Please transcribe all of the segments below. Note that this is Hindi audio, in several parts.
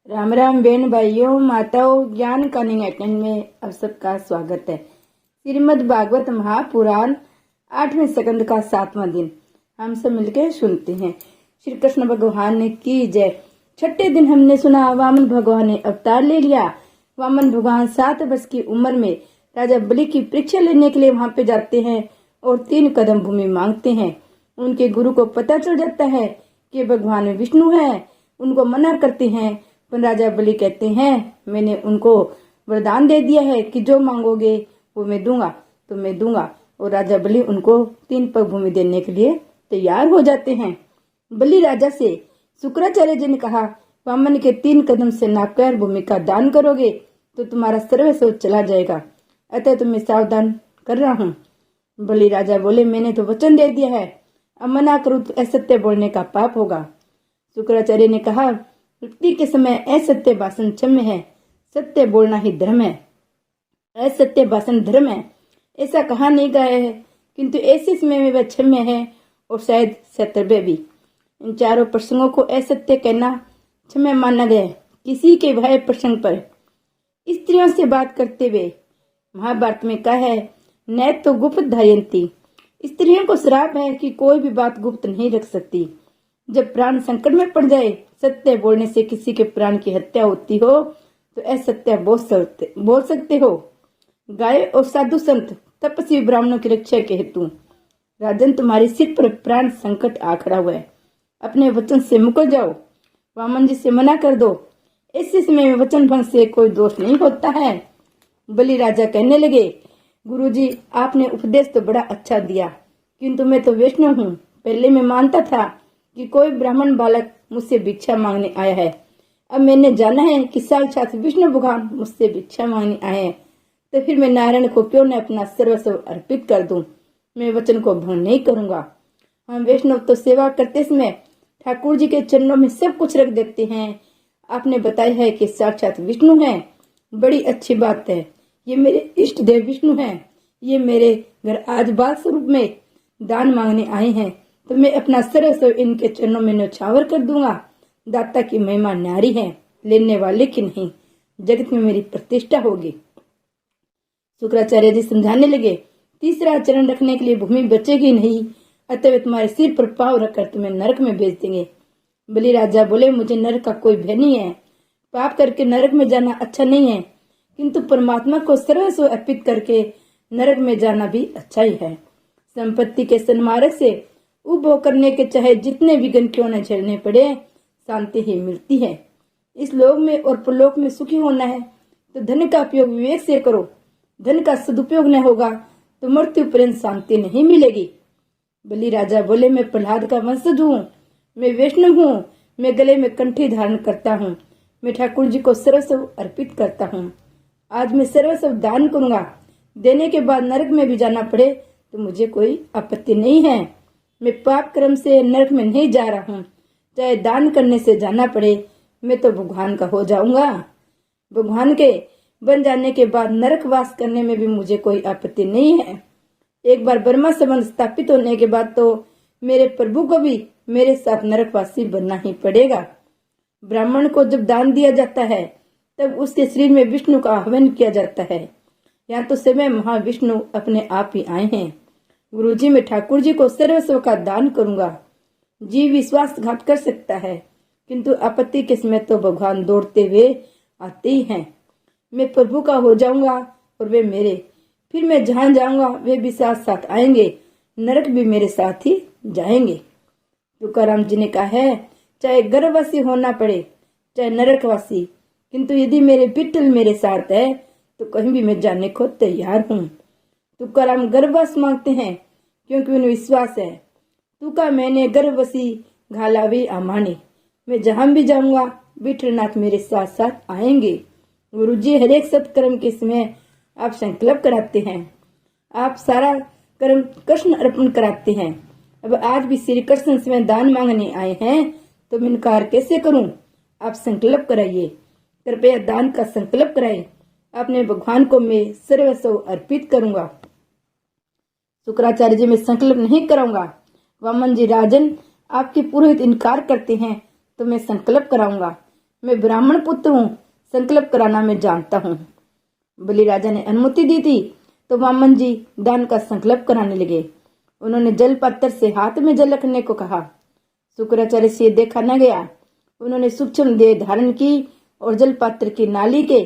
राम राम बहन भाइयों माताओं, ज्ञान कनिंग अटेंड में आप सबका स्वागत है। श्रीमद् भागवत महापुराण 8वें स्कंद का 7वां दिन हम सब मिलकर सुनते हैं। श्री कृष्ण भगवान ने की जय। छठे दिन हमने सुना वामन भगवान ने अवतार ले लिया। वामन भगवान 7 वर्ष की उम्र में राजा बलि की परीक्षा लेने के लिए वहां पे जाते हैं और 3 कदम भूमि मांगते हैं। उनके गुरु को पता चल जाता है कि भगवान विष्णु है। उनको मना करते हैं, पर राजा बलि कहते हैं मैंने उनको वरदान दे दिया है कि जो मांगोगे वो मैं दूंगा। और राजा बलि उनको 3 पग भूमि देने के लिए तैयार हो जाते हैं। बलि राजा से शुक्राचार्य जी ने कहा, वामन के 3 कदम से नापकर भूमि का दान करोगे तो तुम्हारा सर्वस्व चला जाएगा, अतः तुम्हें सावधान कर रहा हूँ। बलि राजा बोले, मैंने तो वचन दे दिया है, अब मना करूँ तो असत्य बोलने का पाप होगा। शुक्राचार्य ने कहा, मृत्यु के समय असत्य भाषण क्षम्य है, सत्य बोलना ही धर्म है। असत्य भाषण धर्म है ऐसा कहा नहीं गया है, किंतु ऐसे समय में वह क्षम्य है और शायद सत्य भी। इन चारों प्रसंगों को असत्य कहना क्षम्य माना गया है। किसी के भय प्रसंग पर स्त्रियों से बात करते हुए महाभारत में कहा है, न तो गुप्त धायंती। स्त्रियों को श्राप है कि कोई भी बात गुप्त नहीं रख सकती। जब प्राण संकट में पड़ जाए, सत्य बोलने से किसी के प्राण की हत्या होती हो तो असत्य बोल सकते हो। गाय और साधु संत तपस्वी ब्राह्मणों की रक्षा के हेतु राजन तुम्हारे सिर पर प्राण संकट आ खड़ा हुआ है, अपने वचन से मुकर जाओ। वामन जी से मना कर दो, ऐसे समय में वचन भंग से कोई दोष नहीं होता है। बलि राजा कहने लगे, गुरुजी आपने उपदेश तो बड़ा अच्छा दिया, किंतु मैं तो वैष्णव हूँ। पहले मैं मानता था कि कोई ब्राह्मण बालक मुझसे भिक्षा मांगने आया है। अब मैंने जाना है कि साक्षात विष्णु भगवान मुझसे भिक्षा मांगने आए हैं, तो फिर मैं नारायण को क्यों न अपना सर्वस्व अर्पित कर दूं। मैं वचन को भंग नहीं करूंगा। हम वैष्णव तो सेवा करते समय ठाकुर जी के चरणों में सब कुछ रख देते हैं। आपने बताया है कि साक्षात विष्णु है, बड़ी अच्छी बात है। ये मेरे इष्ट देव विष्णु हैं। ये मेरे घर आज बाल स्वरूप में दान मांगने आए हैं, तो मैं अपना सर्वस्व इनके चरणों में न्यौछावर कर दूंगा। दाता की महिमा न्यारी है, लेने वाले की नहीं। जगत में मेरी प्रतिष्ठा होगी। शुक्राचार्य जी समझाने लगे, तीसरा चरण रखने के लिए भूमि बचेगी नहीं, अतः वे तुम्हारे सिर पर पाव रखकर तुम्हें नरक में भेज देंगे। बलि राजा बोले, मुझे नरक का कोई भय नहीं है। पाप करके नरक में जाना अच्छा नहीं है, किंतु परमात्मा को सर्वस्व अर्पित करके नरक में जाना भी अच्छा ही है। संपत्ति के सन्मार्ग से उपभोग करने के चाहे जितने विघ्न क्यों न झेलने पड़े, शांति ही मिलती है। इस लोक में और परलोक में सुखी होना है तो धन का उपयोग विवेक से करो। धन का सदुपयोग न होगा तो मृत्यु पर्यंत शांति नहीं मिलेगी। बलि राजा बोले, मैं प्रहलाद का वंशज हूँ, मैं वैष्णव हूँ, मैं गले में कंठी धारण करता हूँ, मैं ठाकुर जी को सर्वस्व अर्पित करता हूँ। आज मैं सर्वस्व दान करूंगा। देने के बाद नरक में भी जाना पड़े तो मुझे कोई आपत्ति नहीं है। मैं पाप कर्म से नरक में नहीं जा रहा हूँ, चाहे दान करने से जाना पड़े, मैं तो भगवान का हो जाऊंगा। भगवान के बन जाने के बाद नरक वास करने में भी मुझे कोई आपत्ति नहीं है। एक बार ब्रह्मा संबंध स्थापित होने के बाद तो मेरे प्रभु को भी मेरे साथ नरकवासी बनना ही पड़ेगा। ब्राह्मण को जब दान दिया जाता है तब उसके शरीर में विष्णु का आह्वान किया जाता है। यहाँ तो समय महाविष्णु अपने आप ही आए हैं। गुरुजी मैं ठाकुर जी को सर्वस्व का दान करूंगा। जीव विश्वासघात कर सकता है, किंतु आपत्ति के समय तो भगवान दौड़ते हुए आते ही हैं। मैं प्रभु का हो जाऊंगा और वे मेरे। फिर मैं जहां जाऊंगा वे भी साथ साथ आएंगे, नरक भी मेरे साथ ही जाएंगे। तुकाराम जी ने कहा है, चाहे गर्भवासी होना पड़े चाहे नरकवासी, किंतु यदि मेरे विठ्ठल मेरे साथ है तो कहीं भी मैं जाने को तैयार हूँ। तुकाराम गर्भवास मांगते हैं क्योंकि उन्हें विश्वास है, तुका मैंने गर्भवसी घालावी आमाने। मैं जहां भी जाऊंगा विठलनाथ मेरे साथ साथ आएंगे। गुरुजी हर एक सत्कर्म के समय आप संकल्प कराते हैं, आप सारा कर्म कृष्ण अर्पण कराते हैं। अब आज भी श्री कृष्ण से दान मांगने आए हैं तो मैं इनकार कैसे करूं? आप संकल्प कराइए, कृपया दान का संकल्प कराइए। अपने भगवान को मैं सर्वस्व अर्पित करूंगा। शुक्राचार्य जी मैं संकल्प नहीं कराऊंगा। वामन जी राजन आपके पुरोहित इनकार करते हैं तो मैं संकल्प कराऊंगा। मैं ब्राह्मण पुत्र हूँ, संकल्प कराना मैं जानता हूँ। बलि राजा ने अनुमति दी थी तो वामन जी दान का संकल्प कराने लगे। उन्होंने जल पात्र से हाथ में जल रखने को कहा। शुक्राचार्य से देखा न गया। उन्होंने सूक्ष्म देह धारण की और जल पात्र की नाली के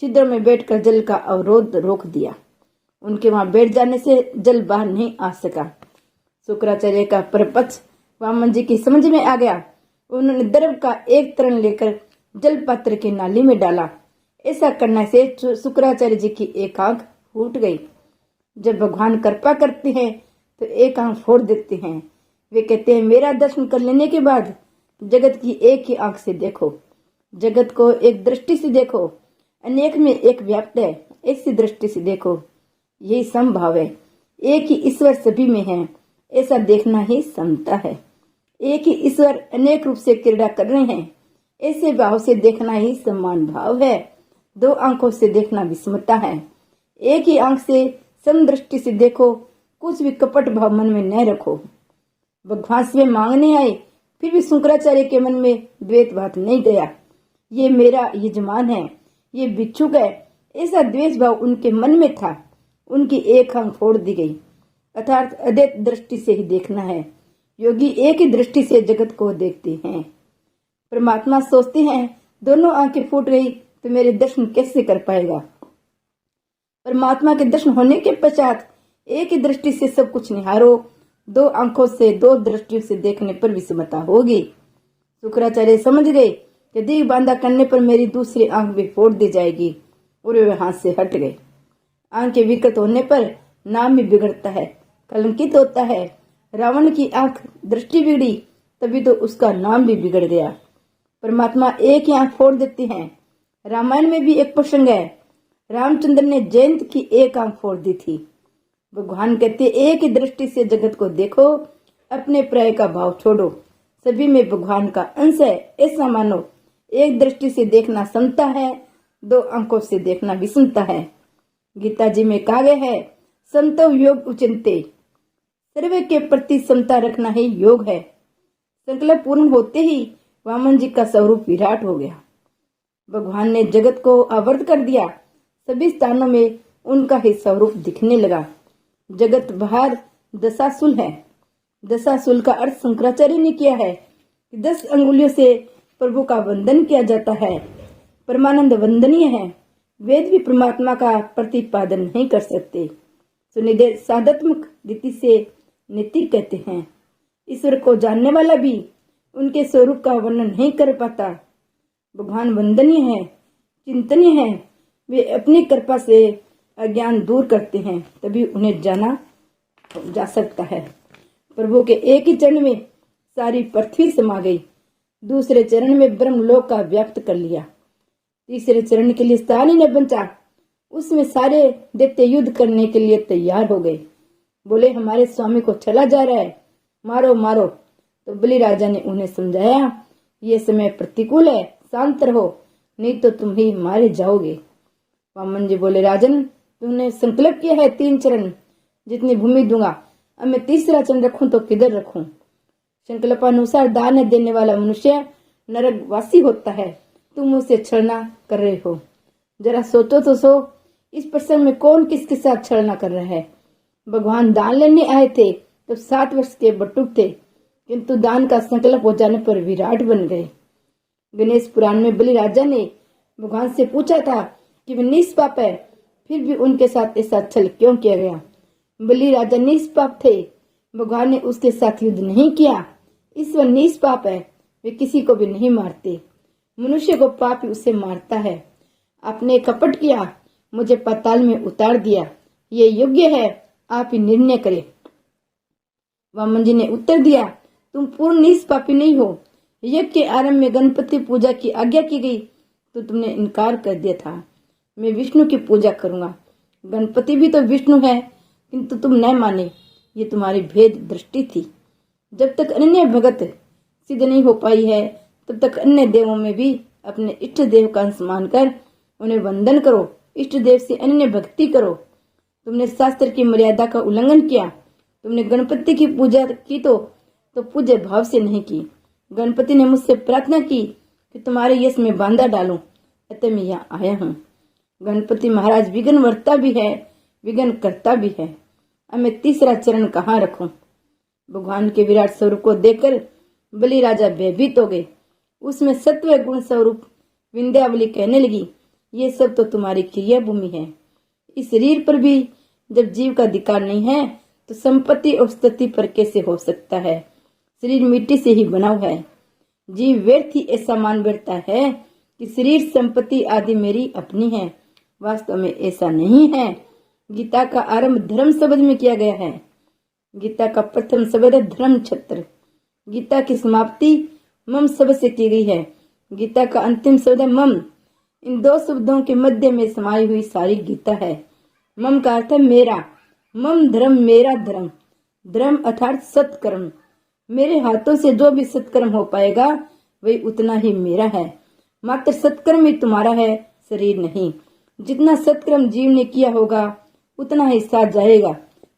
छिद्र में बैठकर जल का अवरोध रोक दिया। उनके वहां बैठ जाने से जल बाहर नहीं आ सका। शुक्राचार्य का परपक्ष वामन जी की समझ में आ गया। उन्होंने द्रव का एक तरण लेकर जल पात्र की नाली में डाला। ऐसा करने से शुक्राचार्य जी की एक आंख फूट गई। जब भगवान कृपा करते हैं तो एक आंख फोड़ देते हैं। वे कहते हैं, मेरा दर्शन कर लेने के बाद जगत की एक ही आंख से देखो, जगत को एक दृष्टि से देखो, अनेक में एक व्याप्त है, ऐसी दृष्टि से देखो। यही समभाव है। एक ही ईश्वर सभी में है, ऐसा देखना ही समता है। एक ही ईश्वर अनेक रूप से क्रीड़ा कर रहे हैं, ऐसे भाव से देखना ही समान भाव है। दो आंखों से देखना विषमता है। एक ही आंख से समदृष्टि से देखो, कुछ भी कपट भाव मन में न रखो। भगवान से मांगने आए, फिर भी शुक्राचार्य के मन में द्वेष भाव नहीं गया। ये मेरा यजमान है, ये भिक्षुक है, ऐसा द्वेष भाव उनके मन में था। उनकी एक आंख फोड़ दी गई, अर्थात अद्वैत दृष्टि से ही देखना है। योगी एक ही दृष्टि से जगत को देखते हैं। परमात्मा सोचते हैं, दोनों आंखें फूट गई तो मेरे दर्शन कैसे कर पाएगा। परमात्मा के दर्शन होने के पश्चात एक ही दृष्टि से सब कुछ निहारो। दो आंखों से दो दृष्टियों से देखने पर विषमता होगी। शुक्राचार्य समझ गए कि दीघ बांधा करने पर मेरी दूसरी आंख भी फोड़ दी जाएगी, और वे हाथ से हट गए। आंखें विकृत होने पर नाम भी बिगड़ता है, कलंकित होता है। रावण की आंख दृष्टि बिगड़ी, तभी तो उसका नाम भी बिगड़ गया। परमात्मा एक ही आंख फोड़ देते हैं। रामायण में भी एक प्रसंग है, रामचंद्र ने जयंत की एक आंख फोड़ दी थी। भगवान कहते, एक ही दृष्टि से जगत को देखो, अपने प्राय का भाव छोड़ो, सभी में भगवान का अंश है, ऐसा मानो। एक दृष्टि से देखना समता है, दो आंखों से देखना विषमता है। गीता जी में कहा गया है, समतो योग उचिंते, सर्वे के प्रति समता रखना ही योग है। संकल्प पूर्ण होते ही वामन जी का स्वरूप विराट हो गया। भगवान ने जगत को आवृत कर दिया। सभी स्थानों में उनका ही स्वरूप दिखने लगा। जगत बाहर दशाशूल है। दशाशूल का अर्थ शंकराचार्य ने किया है कि 10 अंगुलियों से प्रभु का वंदन किया जाता है। परमानंद वंदनीय है। वेद भी परमात्मा का प्रतिपादन नहीं कर सकते। सुनिधे साधात्मक रीति से नैतिक कहते हैं। ईश्वर को जानने वाला भी उनके स्वरूप का वर्णन नहीं कर पाता। भगवान वंदनीय है, चिंतनीय है। वे अपनी कृपा से अज्ञान दूर करते हैं, तभी उन्हें जाना जा सकता है। प्रभु के एक ही चरण में सारी पृथ्वी समा गई। दूसरे चरण में ब्रह्मलोक का व्याप्त कर लिया। तीसरे चरण के लिए स्थान ही न बचा। उसमें सारे दैत्य युद्ध करने के लिए तैयार हो गए। बोले, हमारे स्वामी को चला जा रहा है, मारो मारो। तो बलि राजा ने उन्हें समझाया, ये समय प्रतिकूल है, शांत रहो, नहीं तो तुम ही मारे जाओगे। वामन जी बोले, राजन, तुमने संकल्प किया है 3 चरण जितनी भूमि दूंगा, अब मैं तीसरा चरण रखूं तो किधर रखूं। संकल्पानुसार दान देने वाला मनुष्य नरकवासी होता है। तुम उसे छलना कर रहे हो। जरा सोचो तो सो, इस प्रसंग में कौन किसके साथ छलना कर रहा है। भगवान दान लेने आए थे तो 7 वर्ष के बटुक थे, किंतु दान का संकल्प हो जाने पर विराट बन गए। गणेश पुराण में बलि राजा ने भगवान से पूछा था कि वे निष्पाप है, फिर भी उनके साथ ऐसा छल क्यों किया गया। बलि राजा निष्पाप थे, भगवान ने उसके साथ युद्ध नहीं किया। ईश्वर निष्पाप है, वे किसी को भी नहीं मारते। मनुष्य को पाप ही उसे मारता है। आपने कपट किया, मुझे पाताल में उतार दिया, ये योग्य है, आप ही निर्णय करें। वामन जी ने उत्तर दिया, तुम पूर्ण निष्पापी नहीं हो। यज्ञ के आरंभ में गणपति पूजा की आज्ञा की गई तो तुमने इनकार कर दिया था। मैं विष्णु की पूजा करूंगा। गणपति भी तो विष्णु है, किंतु तुम न माने। ये तुम्हारी भेद दृष्टि थी। जब तक अन्य भगत सिद्ध नहीं हो पाई है, तब तक अन्य देवों में भी अपने इष्ट देव का अंश मानकर उन्हें वंदन करो। इष्ट देव से अन्य भक्ति करो। तुमने शास्त्र की मर्यादा का उल्लंघन किया। तुमने गणपति की पूजा की तो पूज्य भाव से नहीं की। गणपति ने मुझसे प्रार्थना की कि कि तुम्हारे यश में बांधा डालूं, अतः मैं यहाँ आया हूँ। गणपति महाराज विघ्न वर्ता भी है, विघ्न करता भी है। अब मैं तीसरा चरण कहाँ रखूं? भगवान के विराट स्वरूप को देखकर बलि राजा भयभीत हो गए। उसमें सत्व गुण स्वरूप विंध्यावली कहने लगी, ये सब तो तुम्हारी क्रिया भूमि है। इस शरीर पर भी जब जीव का अधिकार नहीं है तो संपत्ति और स्थिति पर कैसे हो सकता है? शरीर मिट्टी से ही बना हुआ है। जीव व्यर्थ ही ऐसा मान बैठता है कि शरीर संपत्ति आदि मेरी अपनी है। वास्तव में ऐसा नहीं है। गीता का आरंभ धर्म शब्द में किया गया है। गीता का प्रथम शब्द है धर्म छत्र। गीता की समाप्ति मम शब्द से की गई है। गीता का अंतिम शब्द है मम। इन दो शब्दों के मध्य में समाई हुई सारी गीता है। मम का अर्थ है मेरा। मम धर्म, मेरा धर्म। धर्म अर्थात सत्कर्म। मेरे हाथों से जो भी सत्कर्म हो पाएगा वही उतना ही मेरा है। मात्र सत्कर्म ही तुम्हारा है, शरीर नहीं। जितना सत्कर्म जीव ने किया होगा उतना ही साथ जाएगा।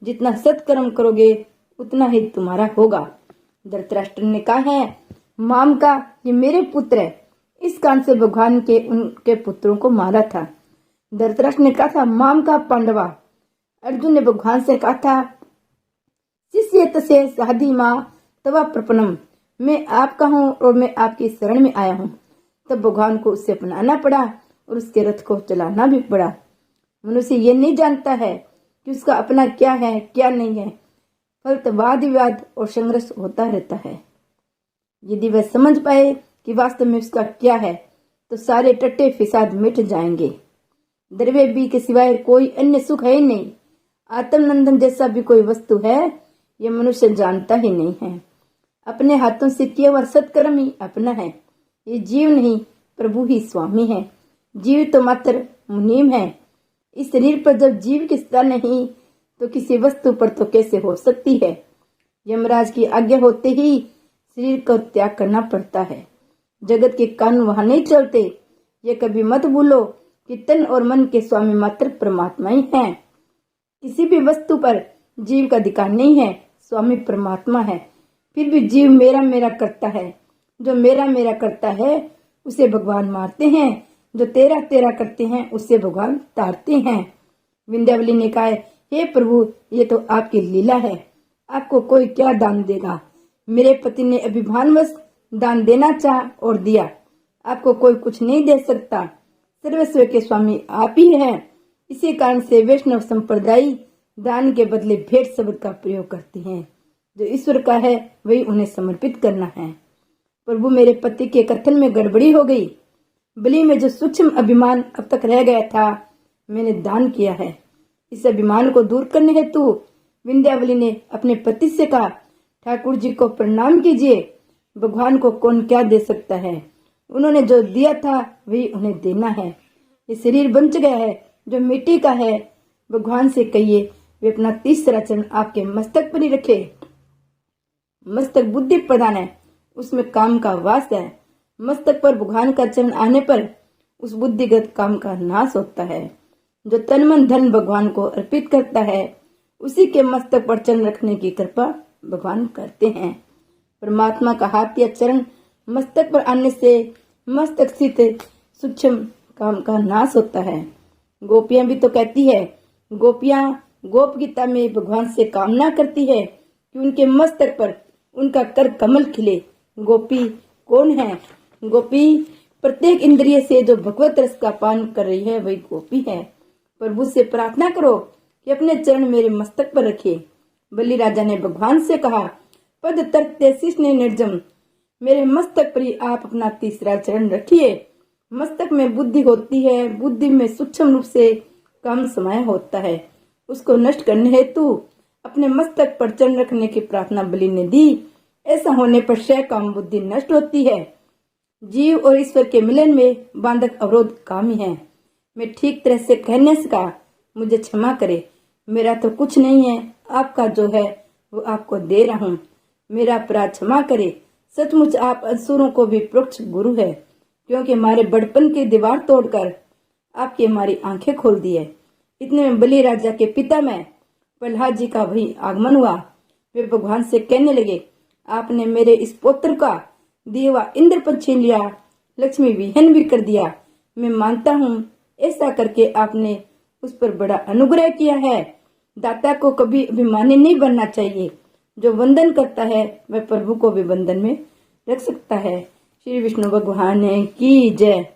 जितना सत्कर्म करोगे उतना ही तुम्हारा होगा। धृतराष्ट्र ने कहा है, माम का ये मेरे पुत्र है। इस कारण से भगवान के उनके पुत्रों को मारा था। धृतराष्ट्र ने कहा था, माम का पांडवा। अर्जुन ने भगवान से कहा था, शिष्य तसे साधी माँ तवा प्रपनम। मैं आपका हूँ और मैं आपकी शरण में आया हूँ। तब भगवान को उससे अपनाना पड़ा और उसके रथ को चलाना भी पड़ा। मनुष्य ये नहीं जानता है कि उसका अपना क्या है क्या नहीं है। फलत वाद विवाद और संघर्ष होता रहता है। यदि वह समझ पाए कि वास्तव में उसका क्या है तो सारे टट्टे फिसाद मिट जाएंगे। द्रव्य भी के सिवाय कोई अन्य सुख है ही नहीं। आत्मनंदन जैसा भी कोई वस्तु है यह मनुष्य जानता ही नहीं है। अपने हाथों से किया हुआ सत्कर्म ही अपना है। ये जीव नहीं, प्रभु ही स्वामी है। जीव तो मात्र मुनीम है। इस शरीर पर जब जीव की सत्ता नहीं तो किसी वस्तु पर तो कैसे हो सकती है? यमराज की आज्ञा होते ही शरीर का त्याग करना पड़ता है। जगत के कानून वहां नहीं चलते। ये कभी मत भूलो कि तन और मन के स्वामी मात्र परमात्मा ही हैं। किसी भी वस्तु पर जीव का अधिकार नहीं है, स्वामी परमात्मा है। फिर भी जीव मेरा मेरा करता है। जो मेरा मेरा करता है उसे भगवान मारते हैं। जो तेरा तेरा करते हैं उससे भगवान तारते हैं। विंध्यावली ने कहा, हे प्रभु, ये तो आपकी लीला है। आपको कोई क्या दान देगा? मेरे पति ने अभिमानवश दान देना चाहा और दिया। आपको कोई कुछ नहीं दे सकता। सर्वस्व के स्वामी आप ही हैं। इसी कारण से वैष्णव संप्रदाय दान के बदले भेंट शब्द का प्रयोग करते हैं। जो ईश्वर का है वही उन्हें समर्पित करना है। प्रभु, मेरे पति के कथन में गड़बड़ी हो गई। बलि में जो सूक्ष्म अभिमान अब तक रह गया था मैंने दान किया है। इस अभिमान को दूर करने हेतु विंध्यावली ने अपने पति से कहा, ठाकुर जी को प्रणाम कीजिए। भगवान को कौन क्या दे सकता है? उन्होंने जो दिया था वही उन्हें देना है। ये शरीर बंच गया है जो मिट्टी का है। भगवान से कहिए वे अपना तीसरा चरण आपके मस्तक पर ही रखे। मस्तक बुद्धि प्रधान है, उसमें काम का वास है। मस्तक पर भगवान का चरण आने पर उस बुद्धिगत काम का नाश होता है। जो तन मन धन भगवान को अर्पित करता है उसी के मस्तक पर चरण रखने की कृपा भगवान करते हैं। परमात्मा का हाथ या चरण मस्तक पर आने से मस्तक स्थित सूक्ष्म काम का नाश होता है। गोपियां भी तो कहती है, गोपियां गोप गीता में भगवान से कामना करती है कि उनके मस्तक पर उनका कर कमल खिले। गोपी कौन है? गोपी प्रत्येक इंद्रिय से जो भगवत रस का पान कर रही है वही गोपी है। प्रभु से प्रार्थना करो कि अपने चरण मेरे मस्तक पर रखे। बलि राजा ने भगवान से कहा, पद तरते शिष्ण निर्जम, मेरे मस्तक पर ही आप अपना तीसरा चरण रखिए। मस्तक में बुद्धि होती है। बुद्धि में सूक्ष्म रूप से काम समाया होता है। उसको नष्ट करने हेतु अपने मस्तक पर चरण रखने की प्रार्थना बलि ने दी। ऐसा होने पर क्षय काम बुद्धि नष्ट होती है। जीव और ईश्वर के मिलन में बांधक अवरोध काम ही है। मैं ठीक तरह से कहने से कहा, मुझे क्षमा करे। मेरा तो कुछ नहीं है, आपका जो है वो आपको दे रहा हूँ। मेरा अपराध क्षमा करे। सचमुच आप असुरों को भी प्रोक्ष गुरु है, क्योंकि हमारे बड़पन की दीवार तोड़कर आपकी हमारी आंखें खोल दी है। इतने में बलि राजा के पिता में प्रहलाद जी का भी आगमन हुआ। वे भगवान से कहने लगे, आपने मेरे इस पुत्र का दिया हुआ इंद्र पद छीन लिया। लक्ष्मी विहीन भी कर दिया। मैं मानता हूँ ऐसा करके आपने उस पर बड़ा अनुग्रह किया है। दाता को कभी अभिमानी नहीं बनना चाहिए। जो वंदन करता है वह प्रभु को भी बंधन में रख सकता है। श्री विष्णु भगवान की जय।